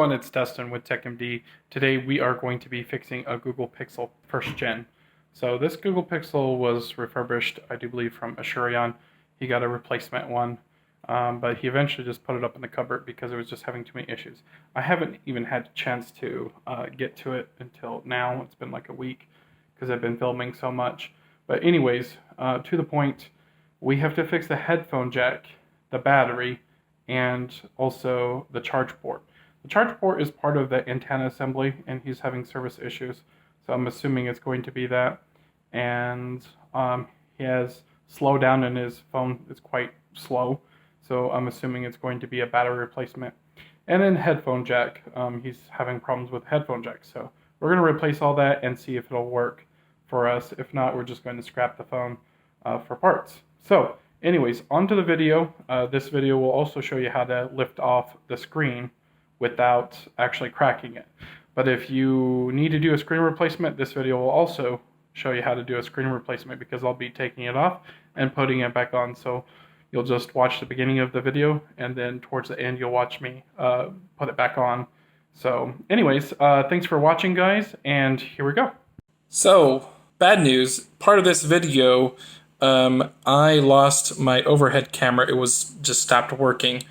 everyone, it's Dustin with TechMD. Today we are going to be fixing a Google Pixel 1st Gen. So this Google Pixel was refurbished, I do believe, from Asurion. He got a replacement one, but he eventually just put it up in the cupboard because it was just having too many issues. I haven't even had a chance to get to it until now. It's been like a week because I've been filming so much. But anyways, to the point, we have to fix the headphone jack, the battery, and also the charge port. The charge port is part of the antenna assembly, and he's having service issues, so I'm assuming it's going to be that. And he has slowdown in his phone. It's quite slow, so I'm assuming it's going to be a battery replacement. And then headphone jack. He's having problems with headphone jack, so we're going to replace all that and see if it'll work for us. If not, we're just going to scrap the phone for parts. So anyways, on to the video. This video will also show you how to lift off the screen without actually cracking it. But if you need to do a screen replacement, this video will also show you how to do a screen replacement because I'll be taking it off and putting it back on. So you'll just watch the beginning of the video, and then towards the end you'll watch me put it back on. So anyways, thanks for watching, guys, and here we go. So, bad news. Part of this video, I lost my overhead camera. It was just stopped working,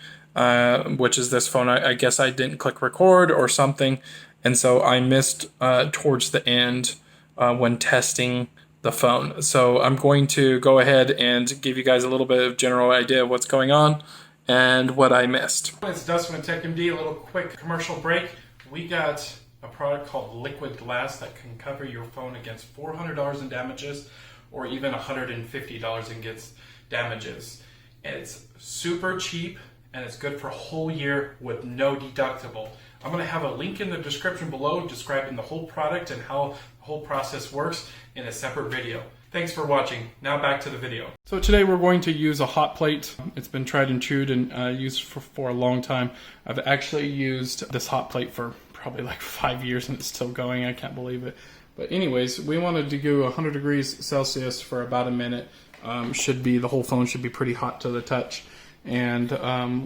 which is this phone. I guess I didn't click record or something, and so I missed towards the end when testing the phone. So I'm going to go ahead and give you guys a little bit of general idea of what's going on and what I missed. It's Dustin with TechMD. A little quick commercial break. We got a product called Liquid Glass that can cover your phone against $400 in damages, or even $150 against damages. And it's super cheap, and it's good for a whole year with no deductible. I'm going to have a link in the description below describing the whole product and how the whole process works in a separate video. Thanks for watching. Now back to the video. So today we're going to use a hot plate. It's been tried and true and used for a long time. I've actually used this hot plate for probably like 5 years and it's still going. I can't believe it. But anyways, we wanted to do 100 degrees Celsius for about a minute. The whole phone should be pretty hot to the touch, and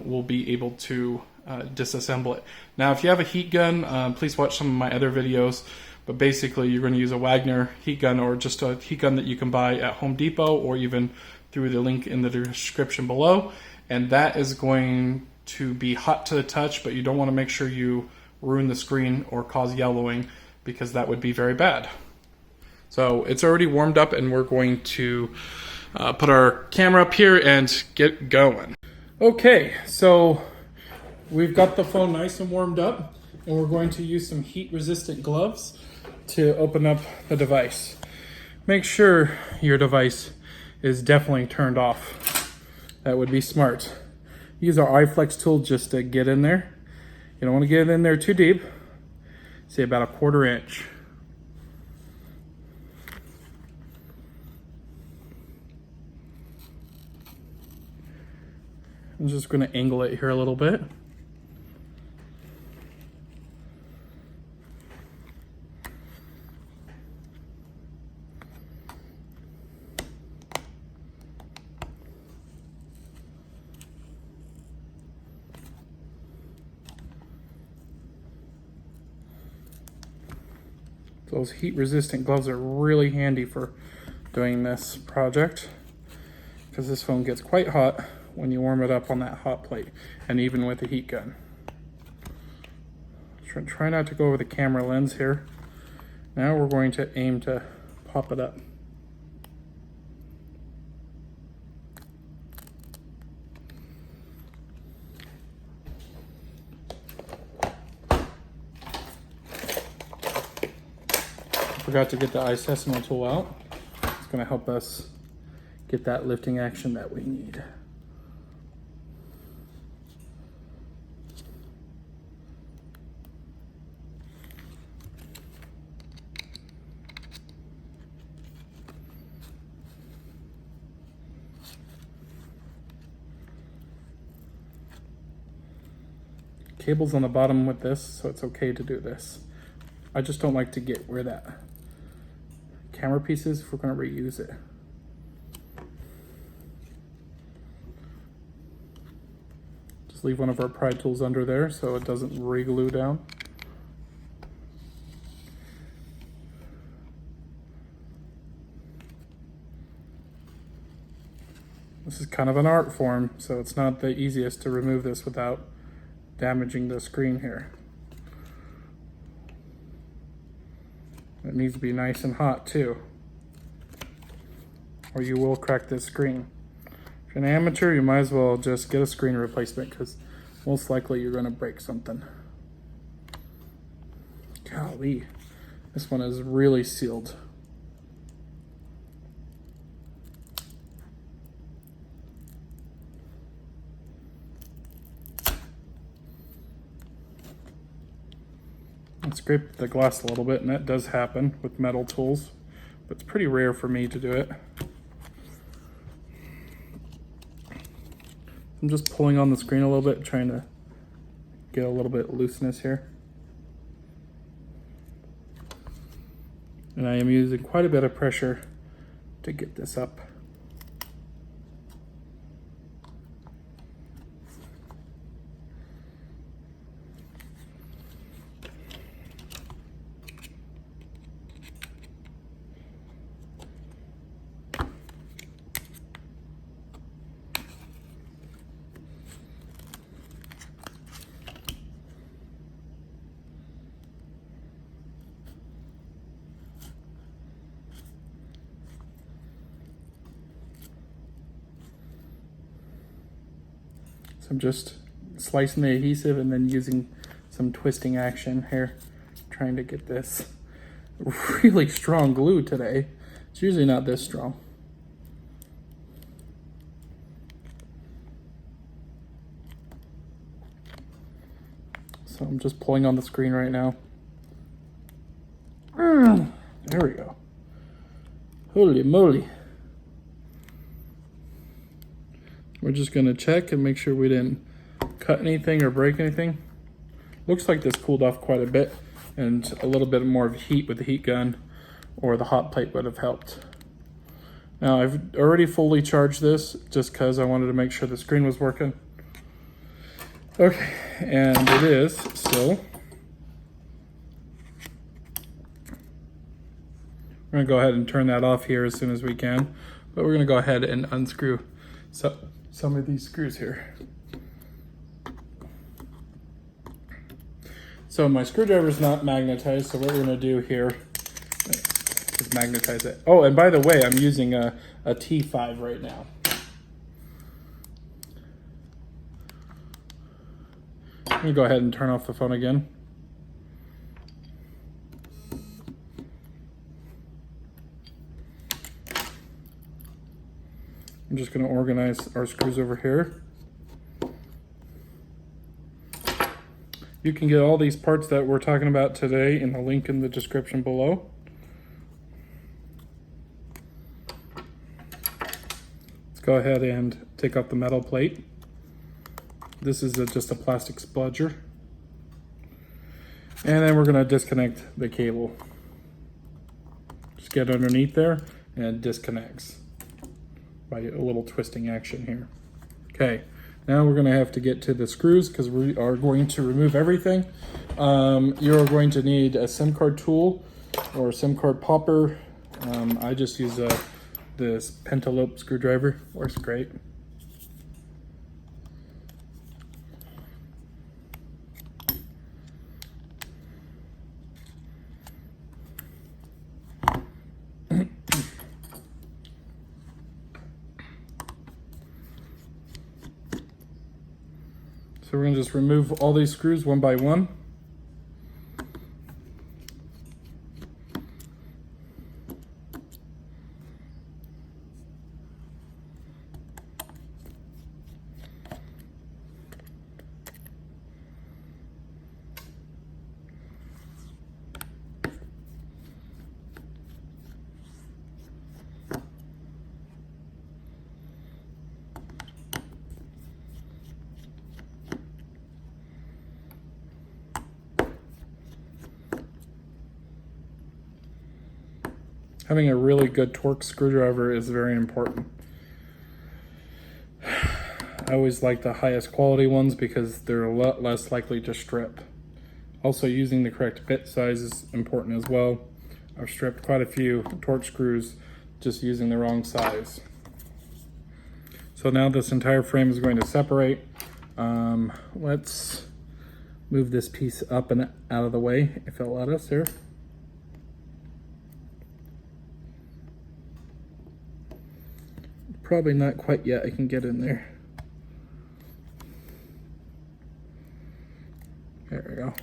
we'll be able to disassemble it. Now, if you have a heat gun, please watch some of my other videos. But basically, you're going to use a Wagner heat gun, or just a heat gun that you can buy at Home Depot, or even through the link in the description below. And that is going to be hot to the touch, but you don't want to make sure you ruin the screen or cause yellowing, because that would be very bad. So it's already warmed up, and we're going to put our camera up here and get going. Okay, so we've got the phone nice and warmed up, and we're going to use some heat-resistant gloves to open up the device. Make sure your device is definitely turned off. That would be smart. Use our Iflex tool just to get in there. You don't want to get in there too deep. Say about 1/4 inch. I'm just going to angle it here a little bit. Those heat-resistant gloves are really handy for doing this project, because this phone gets quite hot when you warm it up on that hot plate, and even with a heat gun. Try not to go over the camera lens here. Now we're going to aim to pop it up. Forgot to get the iseasmo tool out. It's going to help us get that lifting action that we need. Cable's on the bottom with this, so it's okay to do this. I just don't like to get where that camera piece is if we're going to reuse it. Just leave one of our pry tools under there so it doesn't re-glue down. This is kind of an art form, so it's not the easiest to remove this without damaging the screen here. It needs to be nice and hot too, or you will crack this screen. If you're an amateur, you might as well just get a screen replacement because most likely you're going to break something. Golly, this one is really sealed. Scrape the glass a little bit, and that does happen with metal tools, but it's pretty rare for me to do it. I'm just pulling on the screen a little bit, trying to get a little bit of looseness here. And I am using quite a bit of pressure to get this up. So I'm just slicing the adhesive and then using some twisting action here, trying to get this really strong glue today. It's usually not this strong. So I'm just pulling on the screen right now. There we go. Holy moly. We're just going to check and make sure we didn't cut anything or break anything. Looks like this cooled off quite a bit, and a little bit more of heat with the heat gun or the hot plate would have helped. Now I've already fully charged this just because I wanted to make sure the screen was working. Okay, and it is still. We're going to go ahead and turn that off here as soon as we can, but we're going to go ahead and unscrew some of these screws here. So my screwdriver is not magnetized, so what we're going to do here is magnetize it. Oh, and by the way, I'm using a T5 right now. I'm going to go ahead and turn off the phone again. I'm just going to organize our screws over here. You can get all these parts that we're talking about today in the link in the description below. Let's go ahead and take off the metal plate. This is just a plastic spludger. And then we're going to disconnect the cable. Just get underneath there and it disconnects by a little twisting action here. Okay, now we're going to have to get to the screws because we are going to remove everything. You're going to need a SIM card tool or a SIM card popper. I just use this pentalope screwdriver. Works great. So we're going to just remove all these screws one by one. Having a really good torque screwdriver is very important. I always like the highest quality ones because they're a lot less likely to strip. Also, using the correct bit size is important as well. I've stripped quite a few torque screws just using the wrong size. So now this entire frame is going to separate. Let's move this piece up and out of the way if it'll let us here. Probably not quite yet. I can get in there. There we go.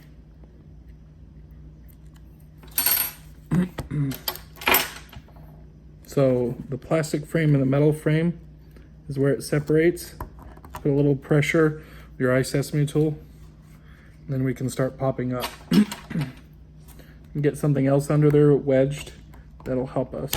So the plastic frame and the metal frame is where it separates. Put a little pressure with your iseasmo tool, and then we can start popping up. And get something else under there wedged. That'll help us.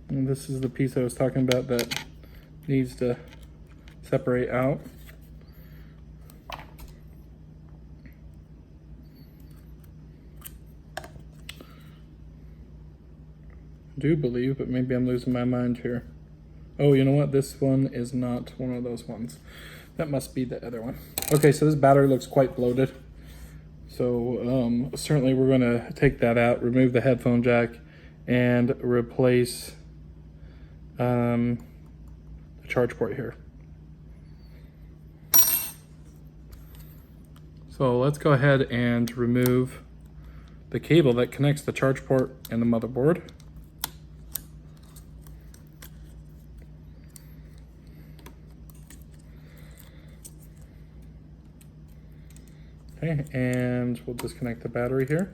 And this is the piece I was talking about that needs to separate out. I do believe, but maybe I'm losing my mind here. Oh, you know what? This one is not one of those ones. That must be the other one. Okay, so this battery looks quite bloated. So certainly we're going to take that out, remove the headphone jack, and replace the charge port here. So let's go ahead and remove the cable that connects the charge port and the motherboard. Okay, and we'll disconnect the battery here.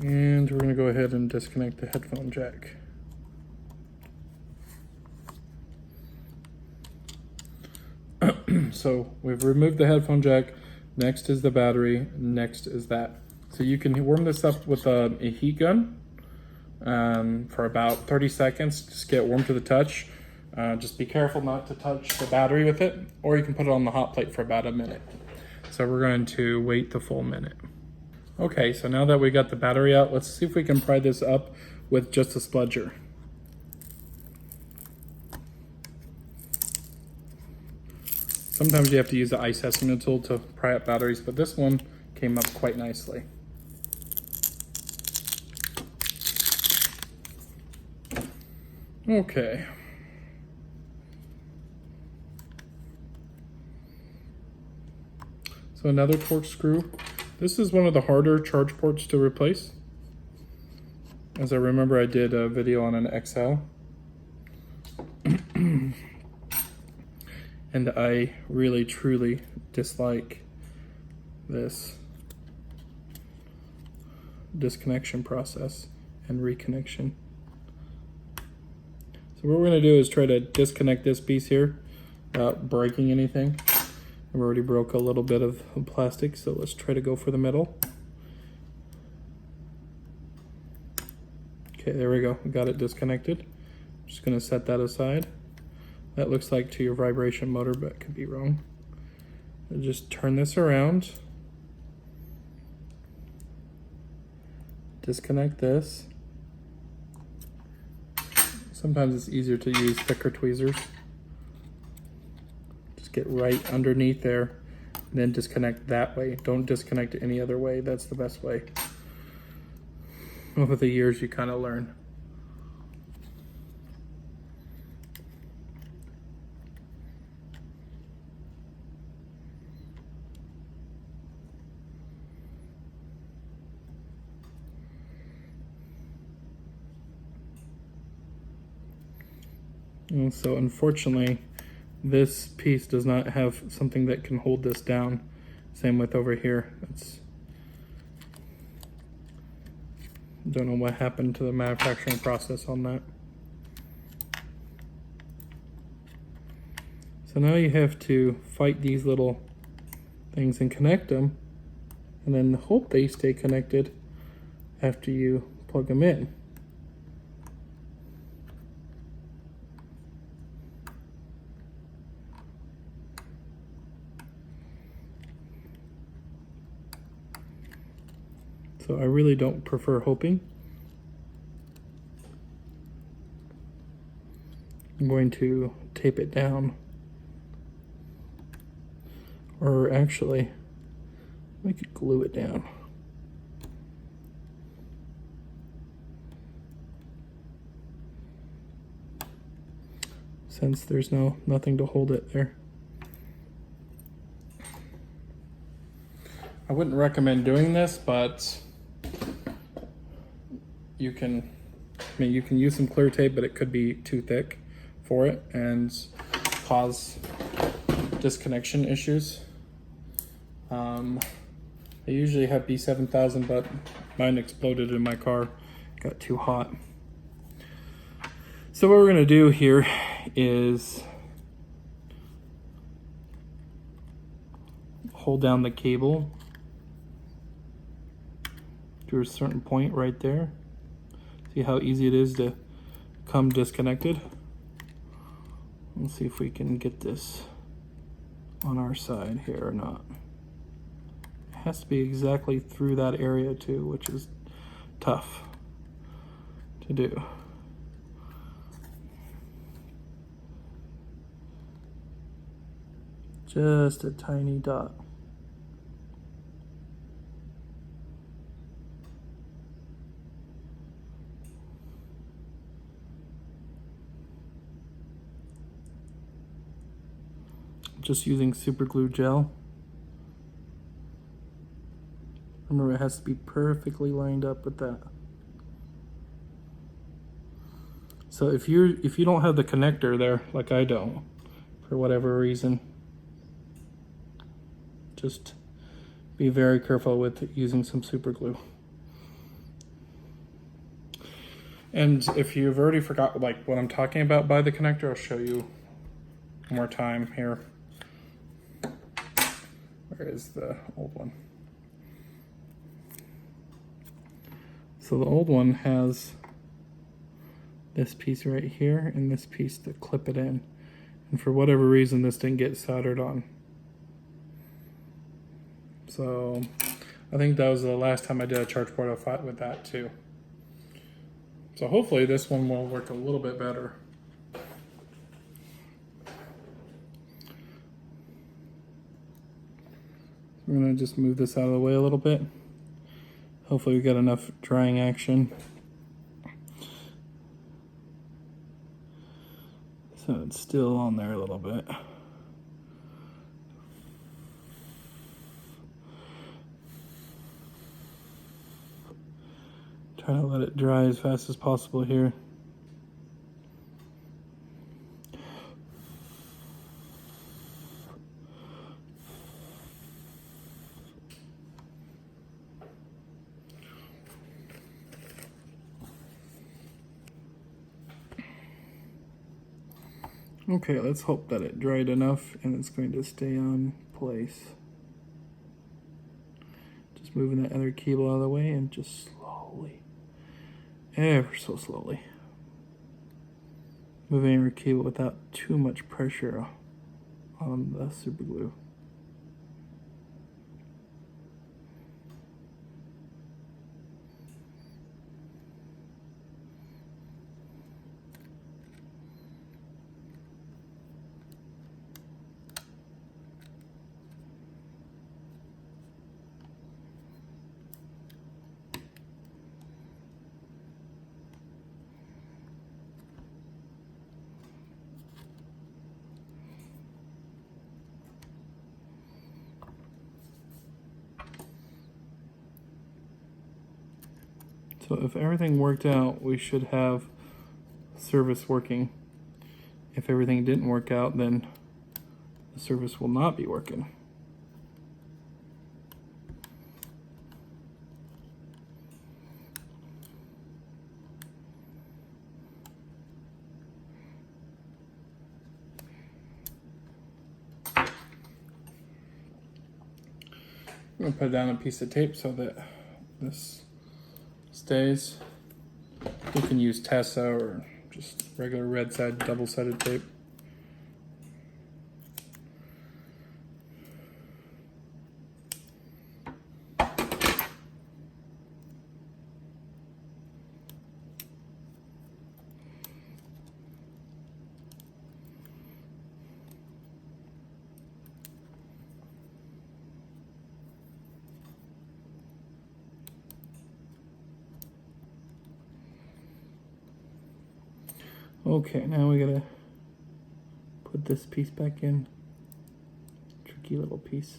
And we're going to go ahead and disconnect the headphone jack. So we've removed the headphone jack. Next is the battery. Next is that. So you can warm this up with a heat gun for about 30 seconds. Just get warm to the touch. Just be careful not to touch the battery with it, or you can put it on the hot plate for about a minute. So we're going to wait the full minute. Okay, so now that we got the battery out, let's see if we can pry this up with just a spludger. Sometimes you have to use the iseasmo tool to pry up batteries, but this one came up quite nicely. Okay. So another torque screw. This is one of the harder charge ports to replace. As I remember, I did a video on an XL. And I really, truly dislike this disconnection process and reconnection. So what we're going to do is try to disconnect this piece here without breaking anything. I've already broke a little bit of plastic, so let's try to go for the middle. Okay, there we go. We got it disconnected. Just going to set that aside. That looks like to your vibration motor, but it could be wrong. I'll just turn this around. Disconnect this. Sometimes it's easier to use thicker tweezers. Just get right underneath there, and then disconnect that way. Don't disconnect it any other way. That's the best way. Over the years, you kind of learn. And so unfortunately, this piece does not have something that can hold this down. Same with over here. Don't know what happened to the manufacturing process on that. So now you have to fight these little things and connect them, and then hope they stay connected after you plug them in. So I really don't prefer hoping. I'm going to tape it down. Or actually, we could glue it down. Since there's nothing to hold it there. I wouldn't recommend doing this, but you can use some clear tape, but it could be too thick for it and cause disconnection issues. I usually have B7000, but mine exploded in my car, got too hot. So what we're gonna do here is hold down the cable to a certain point right there. See how easy it is to come disconnected? Let's see if we can get this on our side here or not. It has to be exactly through that area too, which is tough to do. Just a tiny dot. Just using super glue gel. Remember, it has to be perfectly lined up with that. So if you don't have the connector there, like I don't, for whatever reason, just be very careful with using some super glue. And if you've already forgot like what I'm talking about by the connector, I'll show you one more time here. Where is the old one? So the old one has this piece right here and this piece to clip it in. And for whatever reason, this didn't get soldered on. So I think that was the last time I did a charge port. I fought with that too. So hopefully this one will work a little bit better. We're gonna just move this out of the way a little bit. Hopefully we got enough drying action. So it's still on there a little bit. Trying to let it dry as fast as possible here. Okay, let's hope that it dried enough and it's going to stay on place. Just moving that other cable out of the way and just slowly, ever so slowly, moving your cable without too much pressure on the super glue. So if everything worked out, we should have service working. If everything didn't work out, then the service will not be working. I'm going to put down a piece of tape so that this stays. You can use Tessa or just regular red side double-sided tape. Okay, now we gotta put this piece back in. Tricky little piece.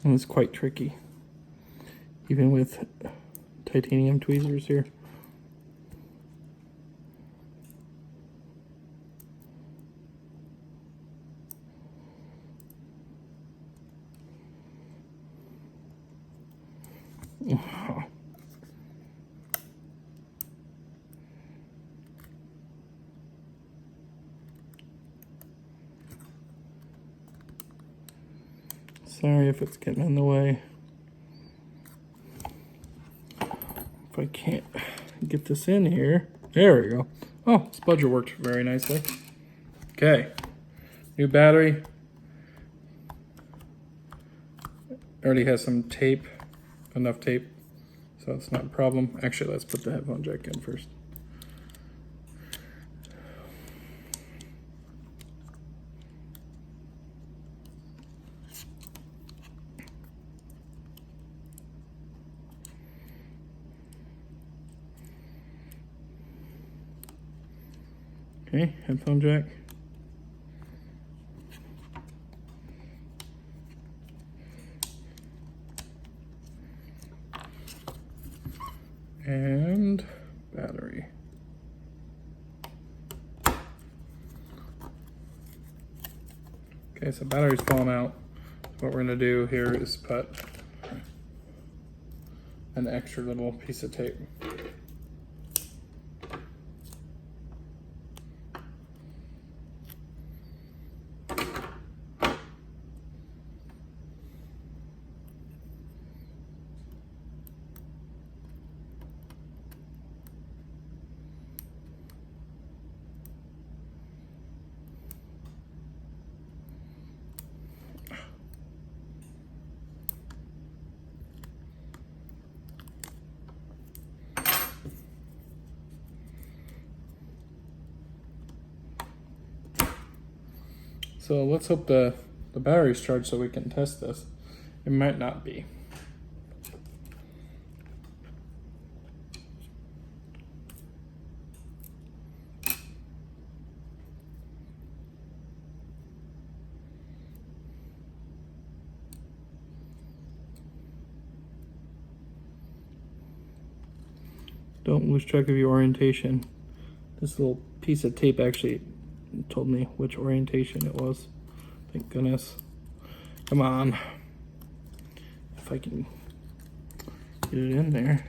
And it's quite tricky, even with titanium tweezers here. Sorry if it's getting in the way. If I can't get this in here. There we go. Oh, spudger worked very nicely. Okay. New battery. Already has some tape. Enough tape. So it's not a problem. Actually, let's put the headphone jack in first. Okay, headphone jack. And battery. Okay, so battery's falling out. What we're gonna do here is put an extra little piece of tape. So let's hope the battery's charged so we can test this. It might not be. Don't lose track of your orientation. This little piece of tape actually told me which orientation it was. Thank goodness. Come on. If I can get it in there.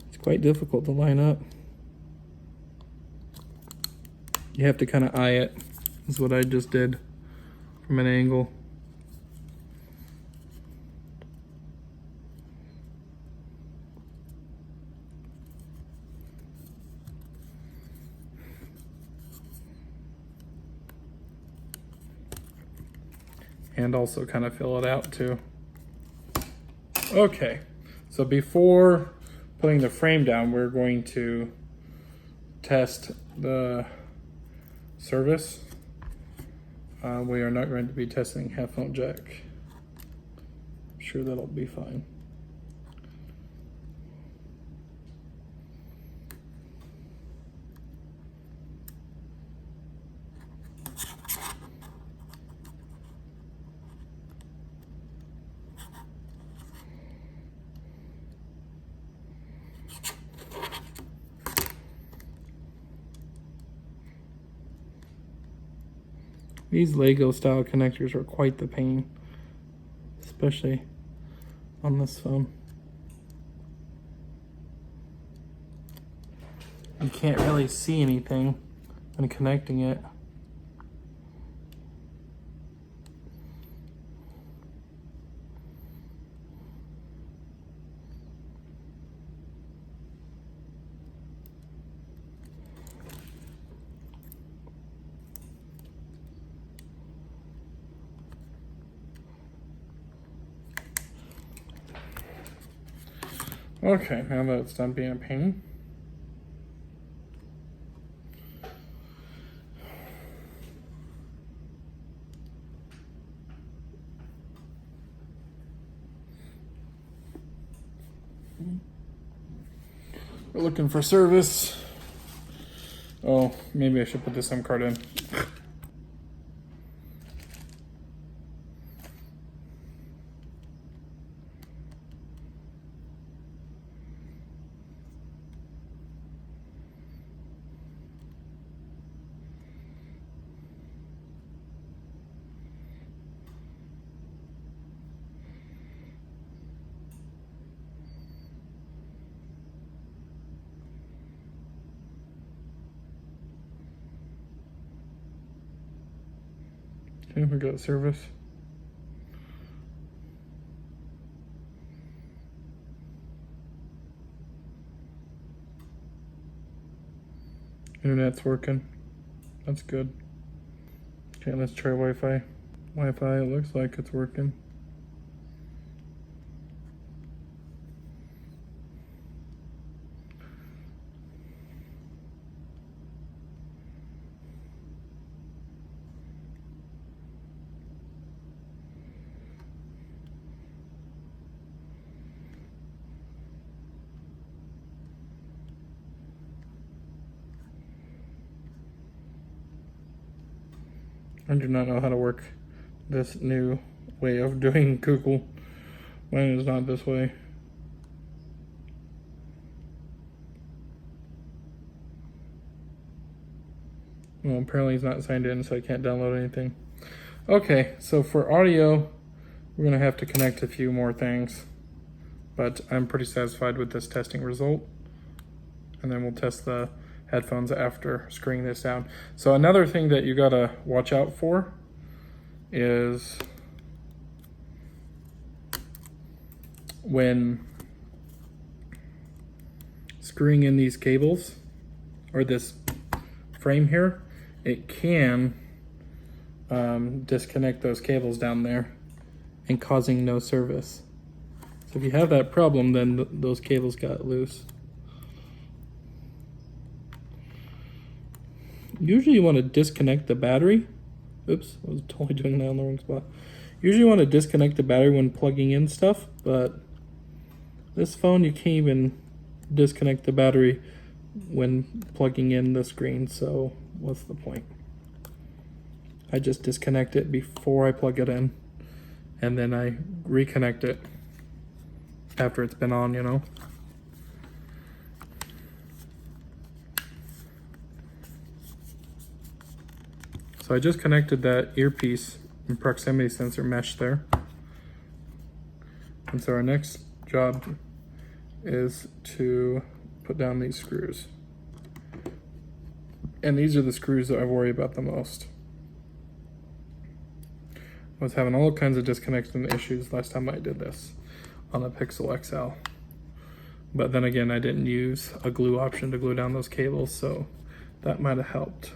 It's quite difficult to line up. You have to kind of eye it. That's what I just did from an angle. And also kind of fill it out too. Okay, so before putting the frame down, we're going to test the service. We are not going to be testing headphone jack. I'm sure that'll be fine. These Lego style connectors are quite the pain, especially on this phone. You can't really see anything when connecting it. Okay, now that it's done being a pain. We're looking for service. Oh, maybe I should put the SIM card in. Okay, we got service. Internet's working. That's good. Okay, let's try Wi-Fi. Wi-Fi, it looks like it's working. I do not know how to work this new way of doing Google. Mine is not this way. Well, apparently he's not signed in, so I can't download anything. Okay, so for audio, we're gonna have to connect a few more things, but I'm pretty satisfied with this testing result. And then we'll test the headphones after screwing this down. So another thing that you gotta watch out for is when screwing in these cables or this frame here, it can disconnect those cables down there and causing no service. So if you have that problem, then those cables got loose. Usually you want to disconnect the battery. Oops, I was totally doing that on the wrong spot. Usually you want to disconnect the battery when plugging in stuff, but this phone you can't even disconnect the battery when plugging in the screen, so what's the point? I just disconnect it before I plug it in, and then I reconnect it after it's been on, you know? So I just connected that earpiece and proximity sensor mesh there. And so our next job is to put down these screws. And these are the screws that I worry about the most. I was having all kinds of disconnection issues last time I did this on the Pixel XL. But then again, I didn't use a glue option to glue down those cables, so that might have helped.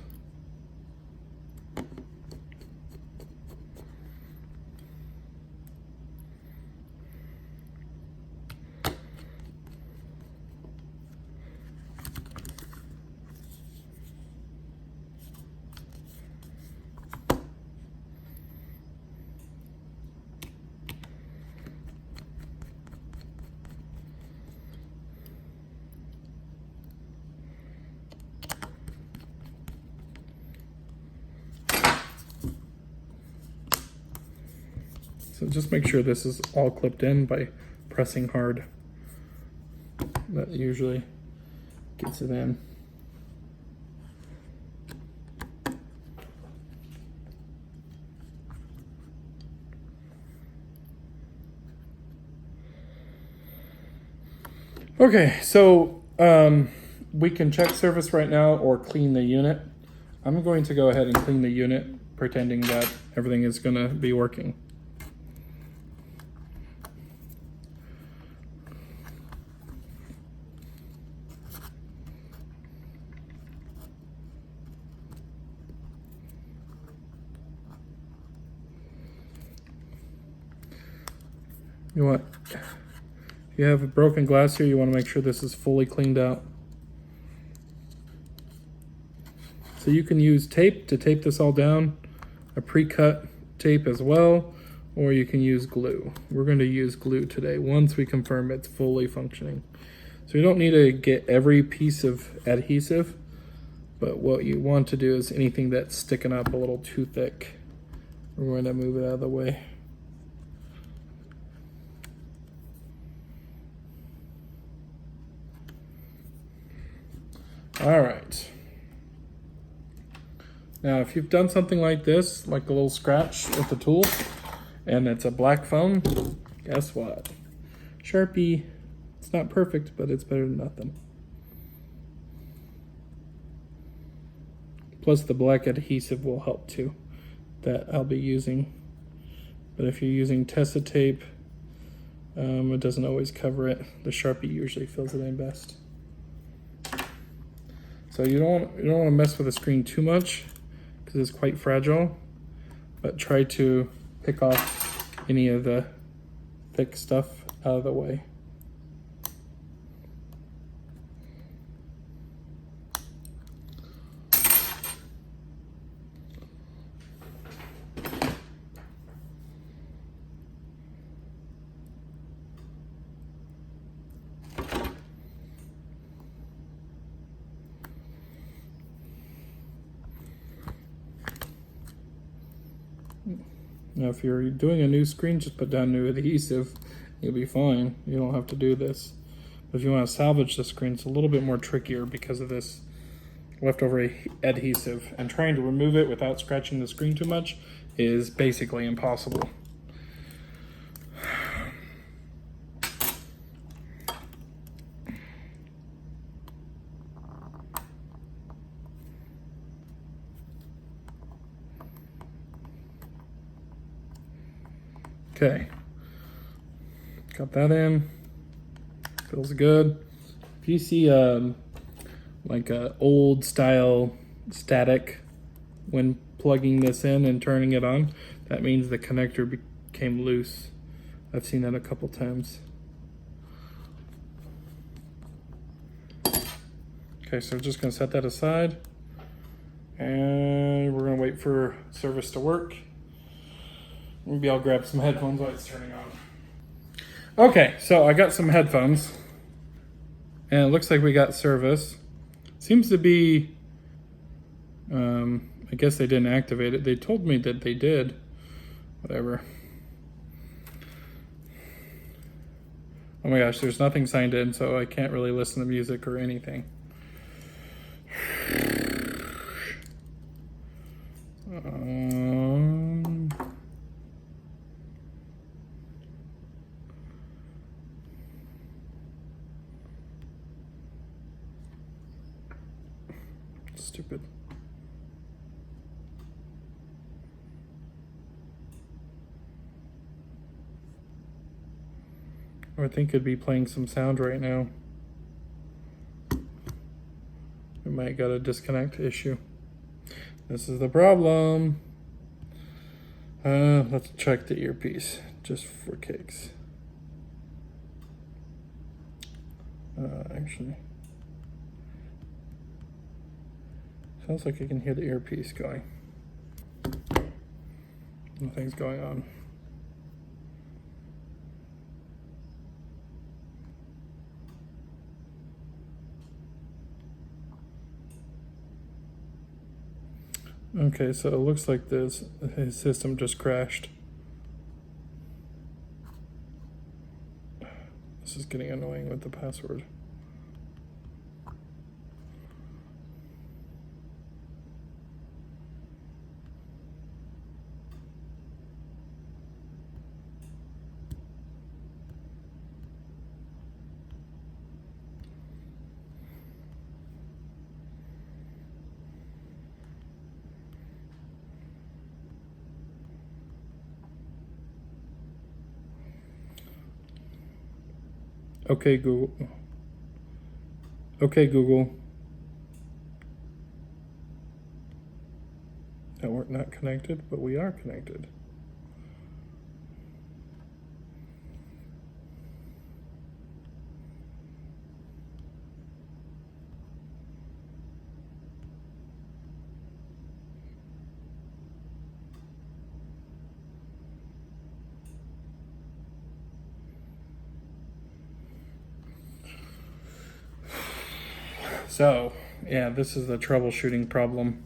So just make sure this is all clipped in by pressing hard. That usually gets it in. Okay, so we can check service right now or clean the unit. I'm going to go ahead and clean the unit, pretending that everything is going to be working. You If you have a broken glass here, you want to make sure this is fully cleaned out. So you can use tape to tape this all down, a pre-cut tape as well, or you can use glue. We're going to use glue today once we confirm it's fully functioning. So you don't need to get every piece of adhesive, but what you want to do is anything that's sticking up a little too thick, we're going to move it out of the way. All right. Now, if you've done something like this, like a little scratch with the tool, and it's a black phone, guess what? Sharpie. It's not perfect, but it's better than nothing. Plus the black adhesive will help too, that I'll be using. But if you're using Tessa tape, it doesn't always cover it. The Sharpie usually fills it in best. So you don't want to mess with the screen too much because it's quite fragile, but try to pick off any of the thick stuff out of the way. Now, if you're doing a new screen, just put down new adhesive. You'll be fine. You don't have to do this. But if you want to salvage the screen, it's a little bit more trickier because of this leftover adhesive. And trying to remove it without scratching the screen too much is basically impossible. Okay, got that in, feels good. If you see like a old style static when plugging this in and turning it on, that means the connector became loose. I've seen that a couple times. Okay, so we're just gonna set that aside and we're gonna wait for service to work. Maybe I'll grab some headphones while it's turning on. Okay, so I got some headphones, and it looks like we got service. Seems to be, I guess they didn't activate it. They told me that they did. Whatever. Oh my gosh, there's nothing signed in, so I can't really listen to music or anything. Stupid. I think it'd be playing some sound right now. We might got a disconnect issue. This is the problem. Let's check the earpiece just for kicks. Actually, sounds like I can hear the earpiece going. Nothing's going on. Okay, so it looks like his system just crashed. This is getting annoying with the password. Okay, Google. Okay, Google. No, we're not connected, but we are connected. So, yeah, this is the troubleshooting problem.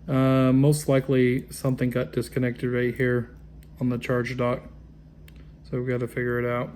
Most likely something got disconnected right here on the charge dock. So we've got to figure it out.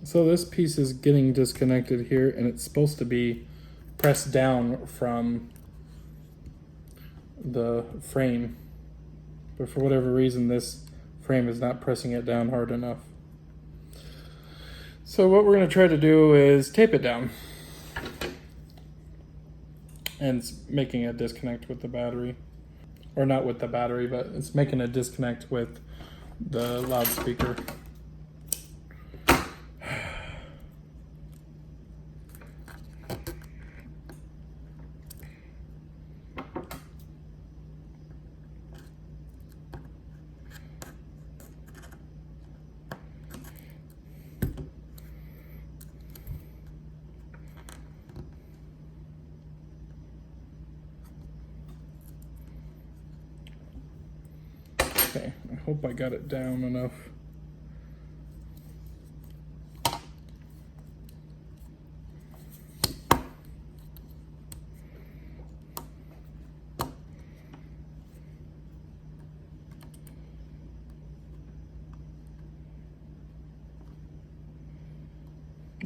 So this piece is getting disconnected here, and it's supposed to be pressed down from the frame, but for whatever reason this frame is not pressing it down hard enough. So what we're going to try to do is tape it down, and it's making a disconnect with the battery, or not with the battery, but it's making a disconnect with the loudspeaker. Okay, I hope I got it down enough.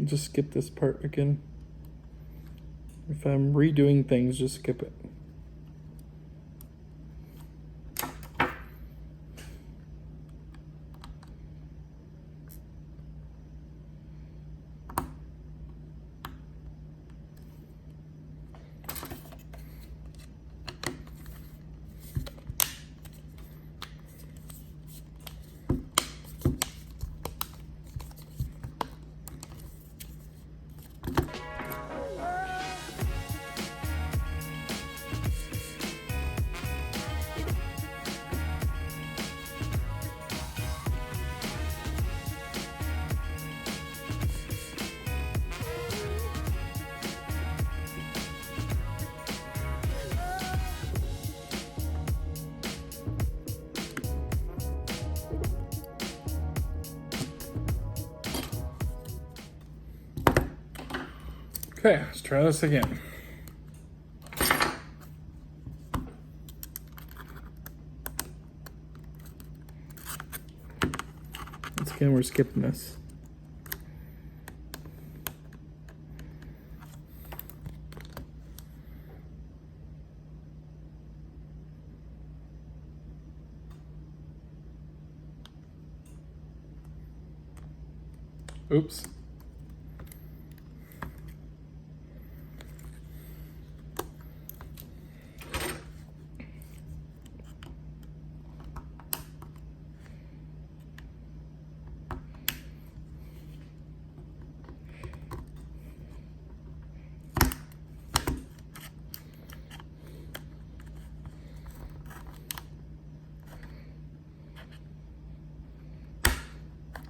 Just skip this part again. If I'm redoing things, just skip it. Okay, let's try this again. Once again, we're skipping this. Oops.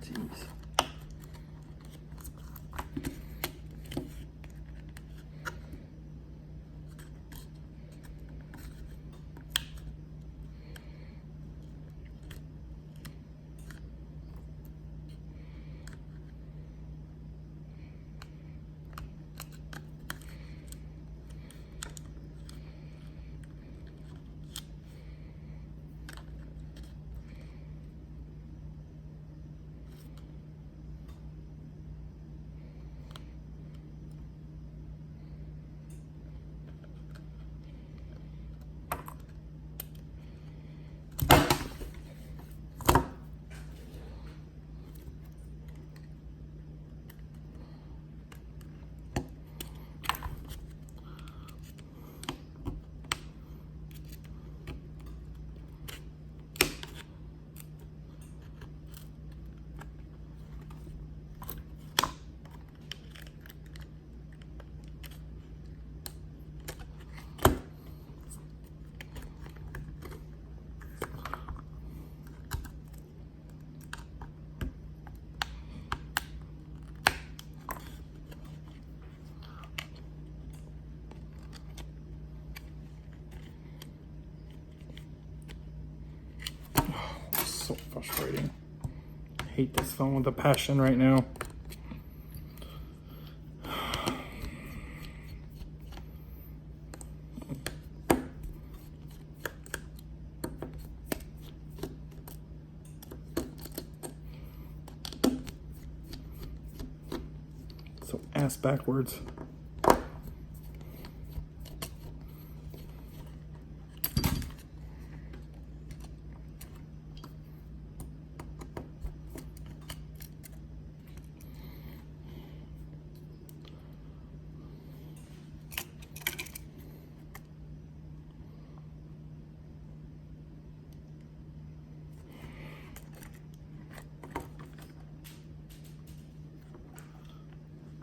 Jeez. So frustrating. I hate this phone with a passion right now. So ass backwards.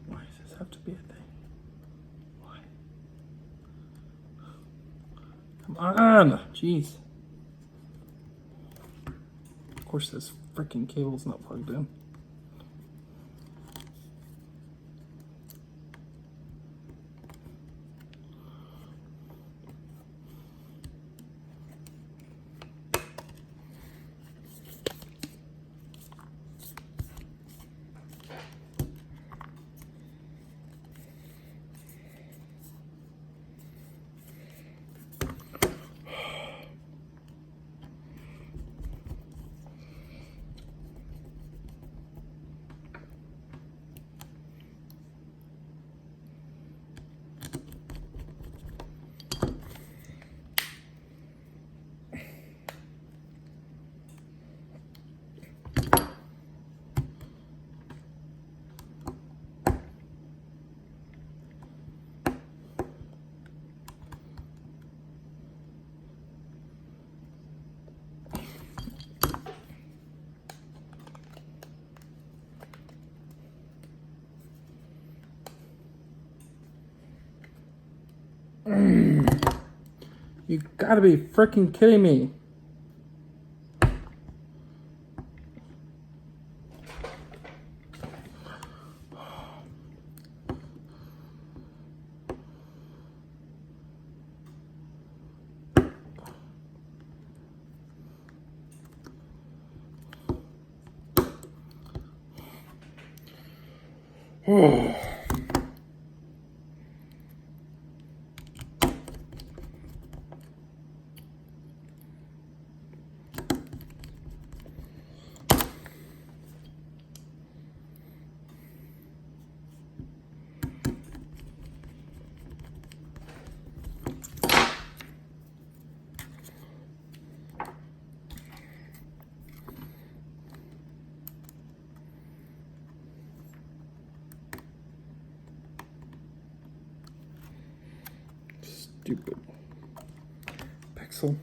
Why does this have to be a thing? Why? Come on! Jeez. Of course this freaking cable's not plugged in. You gotta be freaking kidding me. Oh. Stupid pixel.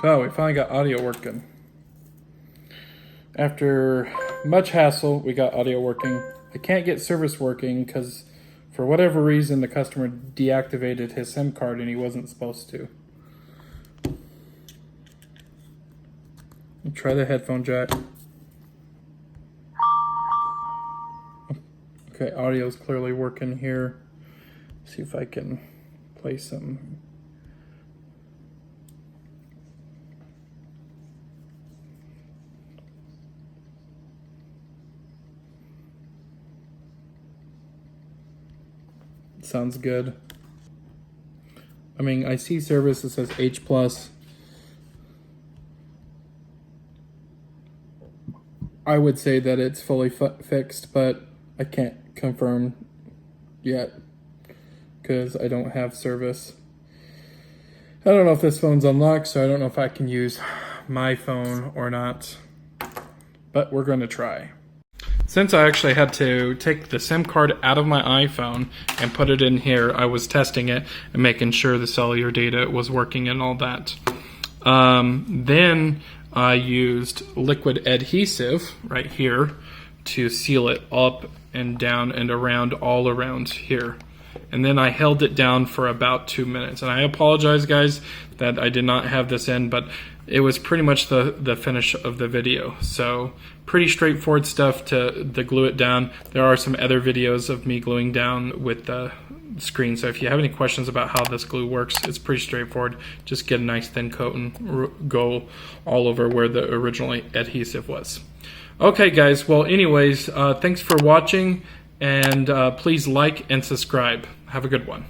Oh, we finally got audio working. After much hassle, we got audio working. I can't get service working because for whatever reason the customer deactivated his SIM card and he wasn't supposed to. Try the headphone jack. Okay, audio is clearly working here. See if I can play some. Sounds good. I mean, I see service that says H+. I would say that it's fully fixed, but I can't confirm yet because I don't have service. I don't know if this phone's unlocked, so I don't know if I can use my phone or not, but we're going to try. Since I actually had to take the SIM card out of my iPhone and put it in here, I was testing it and making sure the cellular data was working and all that. Then I used liquid adhesive right here to seal it up and down and around all around here. And then I held it down for about 2 minutes. And I apologize, guys, that I did not have this in, but it was pretty much the finish of the video. So pretty straightforward stuff to glue it down. There are some other videos of me gluing down with the screen. So if you have any questions about how this glue works, it's pretty straightforward. Just get a nice thin coat and go all over where the original adhesive was. Okay, guys. Well, anyways, thanks for watching, and please like and subscribe. Have a good one.